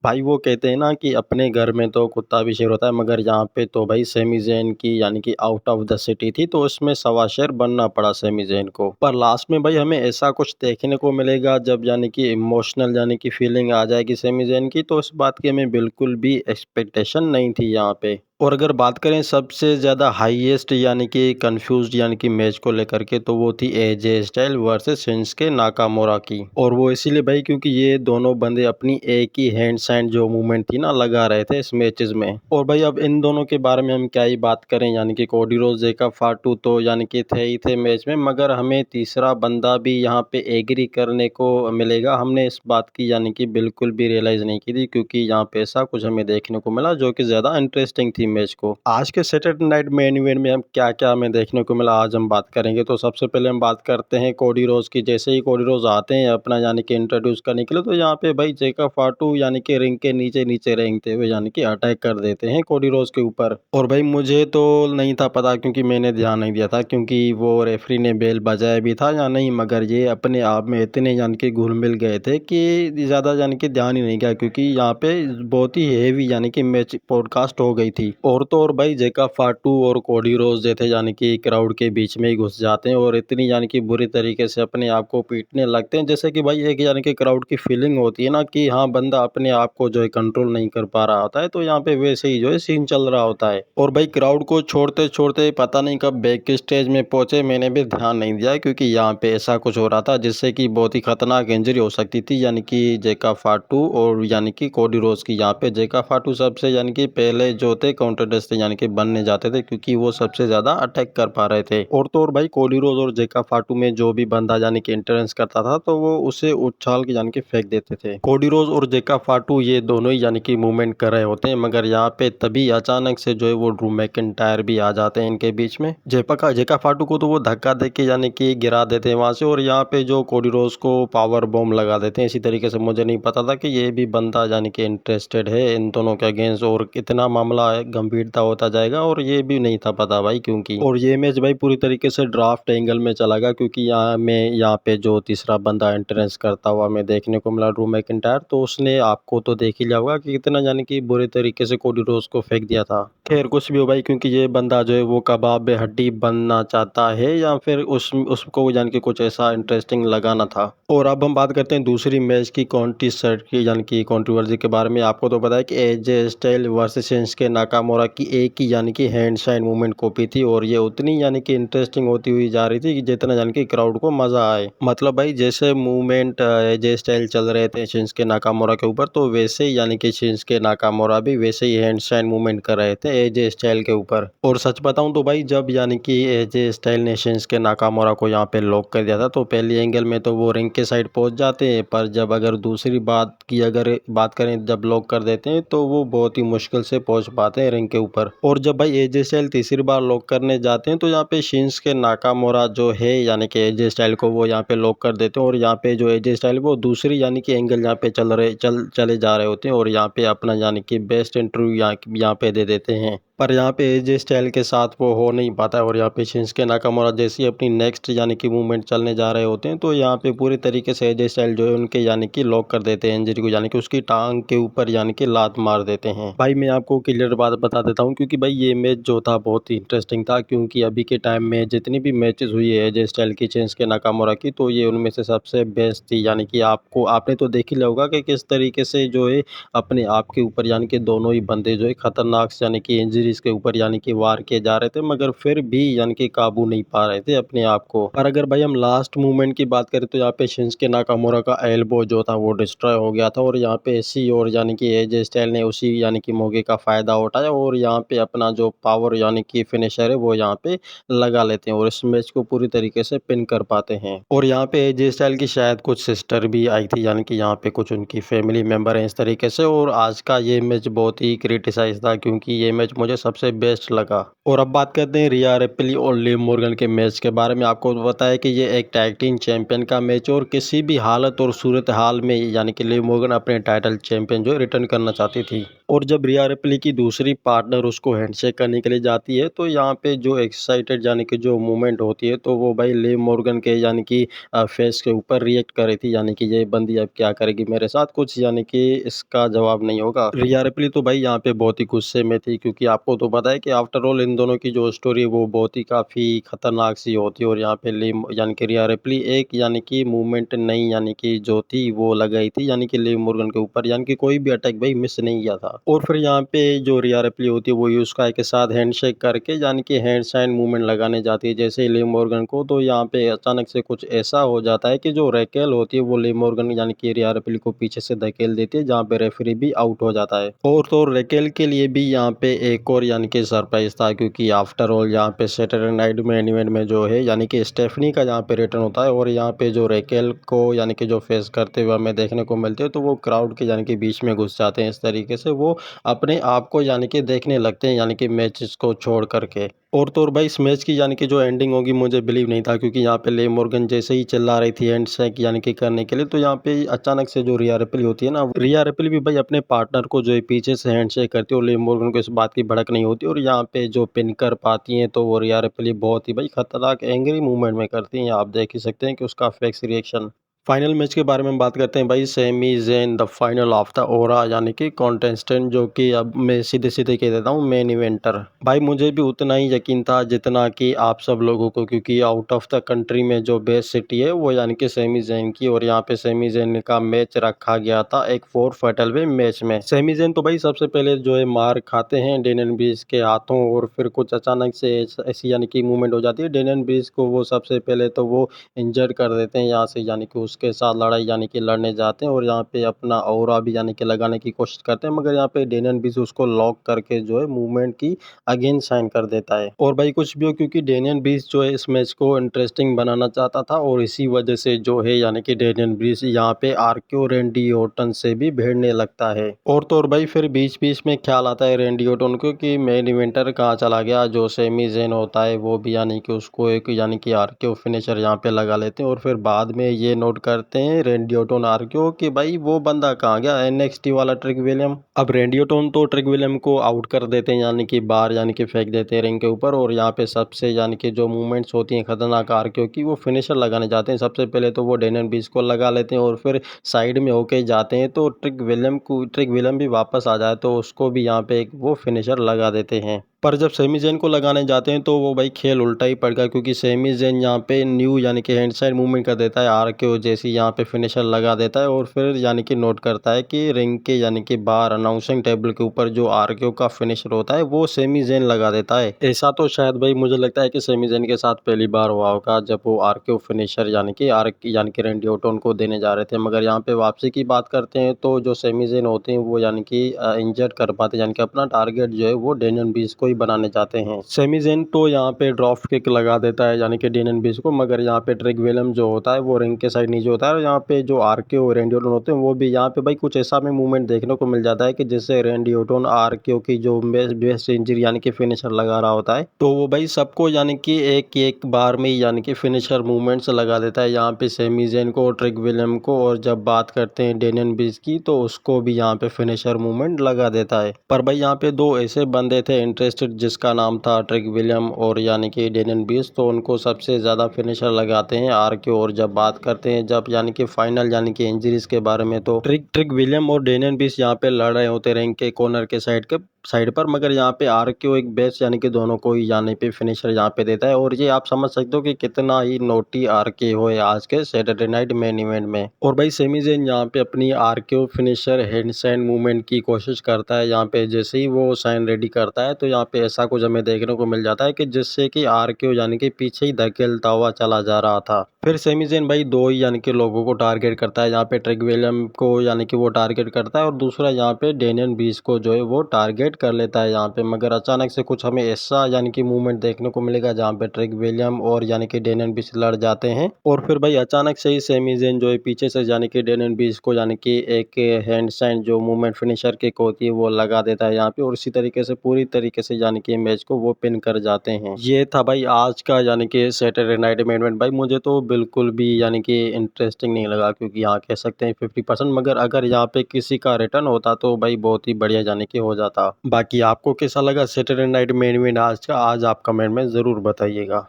भाई वो कहते हैं ना कि अपने घर में तो कुत्ता भी शेर होता है, मगर यहाँ पे तो भाई सेमी ज़ैन की यानी कि आउट ऑफ द सिटी थी, तो उसमें सवा शेर बनना पड़ा सेमी ज़ैन को। पर लास्ट में भाई हमें ऐसा कुछ देखने को मिलेगा जब यानी कि इमोशनल यानी कि फीलिंग आ जाएगी सेमी ज़ैन की, तो उस बात की हमें बिल्कुल भी एक्सपेक्टेशन नहीं थी यहाँ पे। और अगर बात करें सबसे ज़्यादा हाईएस्ट यानी कि कंफ्यूज्ड यानी कि मैच को लेकर के, तो वो थी एजे स्टाइल वर्सेस शिंसुके नाकामोरा की। और वो इसीलिए भाई क्योंकि ये दोनों बंदे अपनी एक ही हैंड साइन जो मूवमेंट थी ना लगा रहे थे इस मैचेस में। और भाई अब इन दोनों के बारे में हम क्या ही बात करें, यानी कि कोडी रोज जेकब फाटू तो यानी कि थे ही थे मैच में, मगर हमें तीसरा बंदा भी यहाँ पे एग्री करने को मिलेगा। हमने इस बात की यानी कि बिल्कुल भी रियलाइज नहीं की थी, क्योंकि यहाँ पे ऐसा कुछ हमें देखने को मिला जो कि ज्यादा इंटरेस्टिंग थी मैच को। आज के सैटरडे नाइट मेन इवेंट में हम क्या क्या हमें देखने को मिला आज हम बात करेंगे। तो सबसे पहले हम बात करते हैं कोडी रोज की। जैसे ही कोडी रोज आते हैं अपना यानी कि इंट्रोड्यूस करने के लिए, तो यहाँ पे भाई जेकब फाटू यानी कि रिंग के नीचे नीचे रेंगते हुए यानी कि अटैक कर देते हैं कोडी रोज के ऊपर। और भाई मुझे तो नहीं था पता, क्योंकि मैंने ध्यान नहीं दिया था क्योंकि वो रेफरी ने बेल बजाया भी था या नहीं, मगर ये अपने आप में इतने यानी कि घुल मिल गए थे कि ज़्यादा यानी कि ध्यान ही नहीं गया, क्योंकि यहाँ पे बहुत ही हेवी यानी कि मैच पॉडकास्ट हो गई थी। और तो और भाई जेकब फाटू और कोडी रोज जो थे यानी कि क्राउड के बीच में ही घुस जाते हैं और इतनी यानी कि बुरी तरीके से अपने आप को पीटने लगते हैं, जैसे कि भाई एक यानी कि क्राउड की फीलिंग होती है ना कि हाँ बंदा अपने आप को जो है कंट्रोल नहीं कर पा रहा होता है, तो यहाँ पे वैसे ही जो है सीन चल रहा होता है। और भाई क्राउड को छोड़ते छोड़ते पता नहीं कब बैक स्टेज में पहुंचे, मैंने भी ध्यान नहीं दिया, क्योंकि यहाँ पे ऐसा कुछ हो रहा था जिससे कि बहुत ही खतरनाक इंजरी हो सकती थी यानी कि जेकब फाटू और यानी कि कोडी रोज की। यहाँ पे जेकब फाटू सबसे यानी कि पहले जो थे काउंटरस्ट थे यानी कि बनने जाते थे, क्योंकि वो सबसे ज्यादा अटैक कर पा रहे थे। और तो और भाई कोडी रोज और जेकब फाटू में जो भी बंदा यानी कि इंटरेंस करता था, तो वो उसे उछाल के यानी कि फेंक देते थे। कोडी रोज और जेकब फाटू ये दोनों ही यानी कि मूवमेंट कर रहे होते हैं, मगर यहाँ पे तभी अचानक से जो है वो ड्रू मैकिंटायर भी आ जाते हैं इनके बीच में। जेकब फाटू को तो वो धक्का दे के यानी कि गिरा देते हैं वहां से, और यहाँ पे जो कोडी रोज को पावर बॉम्ब लगा देते हैं। इसी तरीके से मुझे नहीं पता था कि ये भी बंदा यानी कि इंटरेस्टेड है इन दोनों के अगेंस्ट, और कितना मामला गंभीरता होता जाएगा, और ये भी नहीं था पता भाई क्योंकि। और ये मैच भाई पूरी तरीके से ड्राफ्ट एंगल में चला गया, क्योंकि यहाँ पे जो तीसरा बंदा एंट्रेंस करता हुआ हमें देखने को मिला ड्रू मैकिंटायर, तो उसने आपको तो देख ही लिया होगा कि कितना यानी कि बुरे तरीके से कोडी रोज को फेंक दिया था। खैर कुछ भी हो भाई, क्योंकि ये बंदा जो है वो कबाब में हड्डी बनना चाहता है, या फिर उसको यानी कि कुछ ऐसा इंटरेस्टिंग लगाना था। और अब हम बात करते हैं दूसरी मैच की कॉन्टेस्ट की यानी कि कंट्रोवर्सी के बारे में। आपको तो पता है कि एजे स्टाइल वर्सेस शिंसुके नाकामोरा की एक ही यानी कि हैंड साइन मूवमेंट कॉपी थी, और ये उतनी यानी कि इंटरेस्टिंग होती हुई जा रही थी कि जितना यानी कि क्राउड को मजा आए। मतलब भाई जैसे मूवमेंट एजे स्टाइल चल रहे थे शिंसुके नाकामोरा के ऊपर, तो वैसे ही यानी कि शिंसुके नाकामोरा भी वैसे ही हैंड साइन मूवमेंट कर रहे थे एजे स्टाइल के ऊपर। और सच बताऊं तो भाई जब यानी कि एजे स्टाइल ने शिंसुके नाकामोरा को यहाँ पे लॉक कर दिया था, तो पहली एंगल में तो वो रिंग के साइड पहुंच जाते हैं, पर जब अगर दूसरी बात करें जब लॉक कर देते हैं, तो वो बहुत ही मुश्किल से पहुंच पाते हैं रिंग के ऊपर। और जब भाई एजे स्टाइल तीसरी बार लॉक करने जाते हैं, तो यहाँ पे शिंसुके नाकामोरा जो है यानी कि एजे स्टाइल को वो यहाँ पे लॉक कर देते हैं, और यहाँ पे जो एजे स्टाइल वो दूसरी यानी कि एंगल यहाँ पे चले जा रहे होते हैं, और यहाँ पे अपना यानी कि बेस्ट इंटरव्यू यहाँ पे दे देते हैं। पर यहाँ पे एजे स्टाइल के साथ वो हो नहीं पाता है, और यहाँ पे शिंसुके नाकामोरा जैसी अपनी नेक्स्ट यानी कि मूवमेंट चलने जा रहे होते हैं, तो यहाँ पे पूरी तरीके से एजे स्टाइल जो है उनके यानी कि लॉक कर देते हैं इंजरी को, यानी कि उसकी टांग के ऊपर यानी कि लात मार देते हैं। भाई मैं आपको क्लियर बात बता देता हूँ, क्योंकि भाई ये मैच जो था बहुत ही इंटरेस्टिंग था, क्योंकि अभी के टाइम में जितनी भी मैचेस हुई है एजे स्टाइल की शिंसुके नाकामोरा की, तो ये उनमें से सबसे बेस्ट थी। यानी कि आपने तो देख ही लिया होगा कि किस तरीके से जो है अपने आप के ऊपर यानी कि दोनों ही बंदे जो है खतरनाक यानी कि इंजरीज के ऊपर यानी कि वार किए जा रहे थे, मगर फिर भी यानी कि काबू नहीं पा रहे थे अपने आप को। पर अगर भाई हम लास्ट मूवमेंट की बात करें, तो यहाँ पे शिंसुके नाकामोरा का एल्बो जो था वो डिस्ट्रॉय हो गया था, और यहाँ पे इसी और यानी कि एजे स्टाइल ने उसी यानी कि मौके का फायदा उठाया, और यहाँ पे अपना जो पावर यानी कि फिनिशर है वो यहाँ पे लगा लेते हैं, और इस मैच को पूरी तरीके से पिन कर पाते हैं। और यहाँ पे एजे स्टाइल की शायद कुछ सिस्टर भी आई थी, यानी कि यहाँ पे कुछ उनकी फैमिली मेंबर हैं इस तरीके से। और आज का ये मैच बहुत ही क्रिटिसाइज था, क्योंकि ये मैच मुझे सबसे बेस्ट लगा। और अब बात करते हैं रिया रिप्ली और लिव मॉर्गन के मैच के बारे में। आपको पता है कि ये एक टैग टीम चैंपियन का मैच और किसी भी हालत और सूरत हाल में यानी कि लिव मॉर्गन अपने टाइटल चैंपियन जो है रिटर्न करना चाहती थी। और जब रिया रिप्ली की दूसरी पार्टनर उसको हैंडशेक करने के लिए जाती है तो यहाँ पे जो एक्साइटेड यानी कि जो मूवमेंट होती है तो वो भाई लिव मॉर्गन के यानी कि फेस के ऊपर रिएक्ट कर रही थी, यानी कि ये बंदी अब क्या करेगी मेरे साथ, कुछ यानी कि इसका जवाब नहीं होगा। रिया रिप्ली तो भाई यहाँ पे बहुत ही गुस्से में थी, क्योंकि आपको तो पता है कि आफ्टर ऑल इन दोनों की जो स्टोरी है वो बहुत ही काफ़ी खतरनाक सी होती है। और यहाँ पे लिव यानी कि रिया रिप्ली एक यानी कि मूवमेंट नहीं यानी कि जो थी वो लगाई थी यानी कि लिव मॉर्गन के ऊपर, यानी कि कोई भी अटैक भाई मिस नहीं किया था। और फिर यहाँ पे जो रिया रिप्ली होती है वो यूस्काई के साथ हैंडशेक करके यानी कि हैंड साइन मूवमेंट लगाने जाती है जैसे ही लिव मॉर्गन को, तो यहाँ पे अचानक से कुछ ऐसा हो जाता है कि जो रैकेल होती है वो लिव मॉर्गन यानी कि रिया रिप्ली को पीछे से धकेल देती है, जहाँ पे रेफरी भी आउट हो जाता है। और तो रैकेल के लिए भी यहाँ पे एक और यानी कि सरप्राइज था, क्योंकि आफ्टर ऑल यहाँ पे सैटरडे नाइट मेन इवेंट में जो है यानी कि स्टेफनी का यहाँ पे रिटर्न होता है। और यहाँ पे जो रैकेल को यानी कि जो फेस करते हुए हमें देखने को मिलते हैं तो वो क्राउड के यानी कि बीच में घुस जाते हैं। इस तरीके से वो अपने आप को यानी कि देखने लगते हैं यानी कि मैचेस को छोड़ करके। और तो और भाई इस मैच की यानी कि जो एंडिंग होगी मुझे बिलीव नहीं था, क्योंकि यहाँ पे लिव मॉर्गन जैसे ही चिल्ला रही थी हैंडशेक यानी कि करने के लिए, तो यहाँ पे अचानक से जो रिया रिप्ली होती है ना, रिया रिप्ली भी भाई अपने पार्टनर को जो है पीछे से हैंडशेक करती है और लिव मॉर्गन को इस बात की भड़क नहीं होती, और यहाँ पे जो पिन कर पाती हैं तो वो रिया रिप्ली बहुत ही भाई खतरनाक एंग्री मूवमेंट में करती हैं। आप देख ही सकते हैं कि उसका फेक्स रिएक्शन। फाइनल मैच के बारे में हम बात करते हैं भाई, semi then the final of the ओरा यानी कि कॉन्टेस्टेंट, जो कि अब मैं सीधे सीधे कह देता हूँ मेन इवेंटर। भाई मुझे भी उतना ही यकीन था जितना कि आप सब लोगों को, क्योंकि आउट ऑफ द कंट्री में जो बेस्ट सिटी है वो यानी कि सेमी ज़ेन की, और यहाँ पे सेमी ज़ेन का मैच रखा गया था एक 4 फाइटल वे मैच में। सेमी ज़ेन तो भाई सबसे पहले जो है मार खाते हैं डेनियल ब्रीज के हाथों, और फिर कुछ अचानक से ऐसी यानी कि मूवमेंट हो जाती है, डेनियल ब्रीज को वो सबसे पहले तो वो इंजर्ड कर देते हैं यहाँ से, यानी कि उसके साथ लड़ाई यानी कि लड़ने जाते हैं और यहाँ पे अपना ऑरा भी यानी कि लगाने की कोशिश करते हैं, मगर यहाँ पे डेनियल ब्रीज उसको लॉक करके जो है मूवमेंट की अगेन साइन कर देता है। और भाई कुछ भी हो, क्योंकि डेनियल ब्रीज जो है इस मैच को इंटरेस्टिंग बनाना चाहता था, और इसी वजह से जो है यानी कि डेनियल ब्रीज यहाँ पे आरक्यू रैंडी ऑर्टन से भी भिड़ने लगता है। और तो और भाई फिर बीच बीच में ख्याल आता है रैंडी ऑर्टन को कि मेन इवेंटर कहाँ चला गया, जो सेमी ज़ेन होता है वो भी यानी कि उसको एक यानी कि आरक्यू फिनिशर यहाँ पे लगा लेते हैं, और फिर बाद में ये नोट करते हैं रैंडी ऑर्टन आरक्यू कि भाई वो बंदा कहाँ गया, एनएक्सटी वाला ट्रिक विलियम। अब रैंडी ऑर्टन तो ट्रिक विलियम को आउट कर देते हैं यानी कि बाहर यानी कि फेंक देते हैं रिंग के ऊपर, और यहाँ पे सबसे यानी कि जो मूवमेंट्स होती हैं खतरनाक आरक्यू की, वो फिनिशर लगाने जाते हैं। सबसे पहले तो वो डेनियल ब्रीज को लगा लेते हैं और फिर साइड में होके जाते हैं, तो ट्रिक विलियम भी वापस आ जाए तो उसको भी यहाँ पे एक वो फिनिशर लगा देते हैं। पर जब सेमी ज़ेन को लगाने जाते हैं तो वो भाई खेल उल्टा ही पड़ गया, क्योंकि सेमी ज़ेन यहाँ पे न्यू यानी कि हैंड साइड मूवमेंट कर देता है आरक्यू जैसी, यहाँ पे फिनिशर लगा देता है, और फिर यानी कि नोट करता है कि रिंग के यानी कि बाहर अनाउंसिंग टेबल के ऊपर जो आरक्यू का फिनिशर होता है वो सेमी ज़ेन लगा देता है। ऐसा तो शायद भाई मुझे लगता है कि सेमी ज़ेन के साथ पहली बार हुआ होगा जब वो आरक्यू फिनिशर यानी कि रैंडी ऑर्टन को देने जा रहे थे। मगर यहाँ पे वापसी की बात करते हैं तो जो सेमी ज़ेन होते हैं वो यानी कि इंजर्ड कर पाते हैं, यानी कि अपना टारगेट जो है वो डेनियल ब्रीज को ही बनाने जाते हैं। सेमी ज़ेन तो यहाँ पे ड्रॉप किक लगा देता है यानी कि डेनियल ब्रीज को, मगर यहाँ पे ट्रिक विलियम जो होता है वो रिंग के साइड नीचे होता है, और यहाँ पे जो आरक्यू और रैंडी ऑर्टन होते हैं वो भी यहाँ पे भाई कुछ ऐसा में मूवमेंट देखने को मिल जाता है कि जिससे रैंडी ऑर्टन आरक्यू की जो बेस्ट इंजरी यानी कि फिनिशर लगा रहा होता है, तो वो भाई सबको यानी कि एक बार में ही यानी कि फिनिशर मूवमेंट्स लगा देता है, यहाँ पे सेमी ज़ेन को, ट्रिक विलियम को, और जब बात करते हैं डेनियल ब्रीज की तो उसको भी यहाँ पे फिनिशर मूवमेंट लगा देता है। पर भाई यहाँ पे दो ऐसे बंदे थे इंटरेस्टेड जिसका नाम था ट्रिक विलियम और यानी कि डेनियल ब्रीज, तो उनको सबसे ज़्यादा फिनिशर लगाते हैं आरक्यू। और जब बात करते हैं जब यानी कि फाइनल यानी कि इंजरीज के बारे में, तो ट्रिक विलियम और डेनियल ब्रीज यहाँ पे लड़ रहे होते रिंग के कॉर्नर के साइड पर, मगर यहाँ पे आरक्यू एक बेस्ट यानी कि दोनों को ही यानी पे फिनिशर यहाँ पे देता है, और ये आप समझ सकते हो कि कितना ही नोटी आरक्यू है आज के सैटरडे नाइट मेन इवेंट में। और भाई सेमी ज़ेन यहाँ पे अपनी RQ finisher hand sign movement की कोशिश करता है, यहाँ पे जैसे ही वो साइन रेडी करता है तो यहाँ पे ऐसा कुछ हमें देखने को मिल जाता है कि जिससे कि आरक्यू यानी कि पीछे ही धकेलता हुआ चला जा रहा था। फिर सेमी ज़ेन भाई दो ही यानी कि लोगों को टारगेट करता है, यहाँ पे ट्रिक विलियम को यानी कि वो टारगेट करता है, और दूसरा यहाँ पे डेनियल ब्रीज को जो है वो टारगेट डोमिनेट कर लेता है यहाँ पे, मगर अचानक से कुछ हमें ऐसा यानी कि मूवमेंट देखने को मिलेगा जहाँ पे ट्रिक विलियम और यानी कि डेनियल बीच लड़ जाते हैं और फिर भाई अचानक से ही सेमी ज़ेन जो है पीछे से यानी कि डेनियल बीच को यानी कि एक हैंडस्टैंड जो मूवमेंट फिनिशर किक होती है वो लगा देता है यहाँ पे और इसी तरीके से पूरी तरीके से यानी कि मैच को वो पिन कर जाते हैं। ये था भाई आज का यानी कि सैटरडे नाइट मेन इवेंट। भाई मुझे तो बिल्कुल भी यानी कि इंटरेस्टिंग नहीं लगा, क्योंकि यहाँ कह सकते हैं 50%, मगर अगर यहाँ पे किसी का रिटर्न होता तो भाई बहुत ही बढ़िया यानी कि हो जाता। बाकी आपको कैसा लगा सैटरडे नाइट मेन इवेंट आज का, आज आप कमेंट में ज़रूर बताइएगा।